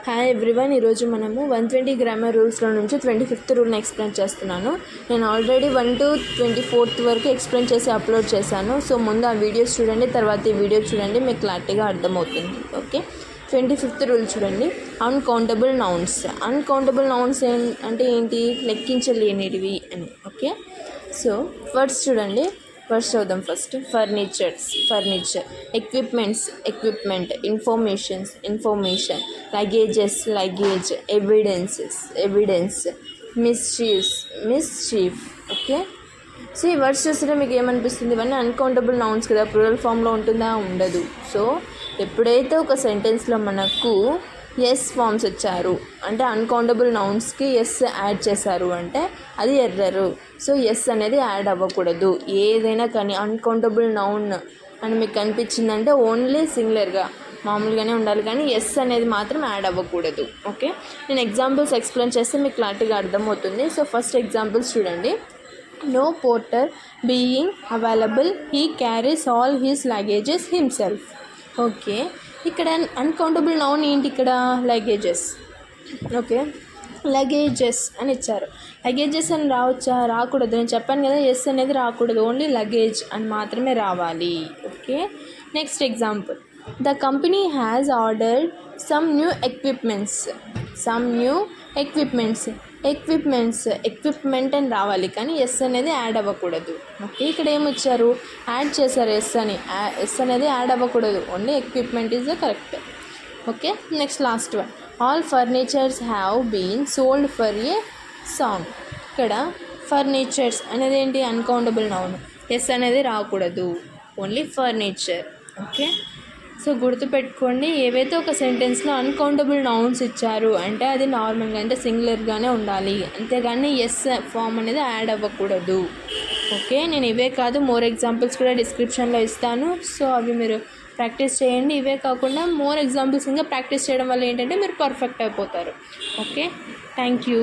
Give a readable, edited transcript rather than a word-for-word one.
Hi everyone, ఈరోజు మనము 120 grammar రూల్స్లో నుంచి 25th రూల్ని ఎక్స్ప్లెయిన్ చేస్తున్నాను. నేను ఆల్రెడీ 1 to 24th వరకు ఎక్స్ప్లెయిన్ చేసి అప్లోడ్ చేశాను. సో ముందు ఆ వీడియోస్ చూడండి, తర్వాత ఈ వీడియో చూడండి, మీకు క్లారిటీగా అర్థమవుతుంది. ఓకే, 25th రూల్ చూడండి. Uncountable nouns. అన్కౌంటబుల్ నౌన్స్ అంటే ఏంటి? లెక్కించలేనివి అని. ఓకే, సో వర్డ్స్ చూడండి. ఫస్ట్ చూద్దాం. First furniture, equipment, information, luggage, evidence, mischief. Okay, so ఈ వర్డ్స్ చూస్తుంటే మీకు ఏమనిపిస్తుంది? ఇవన్నీ అన్కౌంటబుల్ నౌన్స్ కదా, ప్లూరల్ ఫామ్లో ఉంటుందా? ఉండదు. సో ఎప్పుడైతే ఒక సెంటెన్స్లో మనకు ఎస్ ఫామ్స్ వచ్చారు అంటే అన్కౌంటబుల్ నౌన్స్కి ఎస్ యాడ్ చేశారు అంటే అది ఎర్రరు. సో ఎస్ అనేది యాడ్ అవ్వకూడదు. ఏదైనా కానీ అన్కౌంటబుల్ నౌన్ అని మీకు కనిపించిందంటే ఓన్లీ సింగులర్గా మామూలుగానే ఉండాలి, కానీ ఎస్ అనేది మాత్రం యాడ్ అవ్వకూడదు. ఓకే, నేను ఎగ్జాంపుల్స్ ఎక్స్ప్లెయిన్ చేస్తే మీకు క్లారిటీగా అర్థమవుతుంది. సో ఫస్ట్ ఎగ్జాంపుల్స్ చూడండి. No porter being available, he carries all his luggages himself. Okay, ఇక్కడ అన్కౌంటబుల్ నౌన్ ఏంటి? ఇక్కడ లగేజెస్. ఓకే, లగేజెస్ అని ఇచ్చారు. లగేజెస్ అని రావచ్చా? రాకూడదు. నేను చెప్పాను కదా, ఎస్ అనేది రాకూడదు, ఓన్లీ లగేజ్ అని మాత్రమే రావాలి. Okay, next example. The company has ordered some new equipment అని రావాలి, కానీ ఎస్ అనేది యాడ్ అవ్వకూడదు. ఓకే, ఇక్కడ ఏమొచ్చారు? యాడ్ చేశారు ఎస్ అని. ఎస్ అనేది యాడ్ అవ్వకూడదు, only equipment is the correct. Okay, next last one. All furnitures have been sold for a song. ఇక్కడ ఫర్నిచర్స్ అనేది ఏంటి? Uncountable noun. ఎస్ అనేది రాకూడదు, ఓన్లీ ఫర్నిచర్. ఓకే, సో గుర్తుపెట్టుకోండి, ఏవైతే ఒక సెంటెన్స్లో అన్కౌంటబుల్ నౌన్స్ ఇచ్చారు అంటే అది నార్మల్గా అంటే సింగులర్గానే ఉండాలి, అంతేగాని ఎస్ ఫామ్ అనేది యాడ్ అవ్వకూడదు. ఓకే, నేను ఇవే కాదు మోర్ ఎగ్జాంపుల్స్ కూడా డిస్క్రిప్షన్లో ఇస్తాను. సో అవి మీరు ప్రాక్టీస్ చేయండి. ఇవే కాకుండా మోర్ ఎగ్జాంపుల్స్ ఇంకా ప్రాక్టీస్ చేయడం వల్ల ఏంటంటే మీరు పర్ఫెక్ట్ అయిపోతారు. Okay, thank you.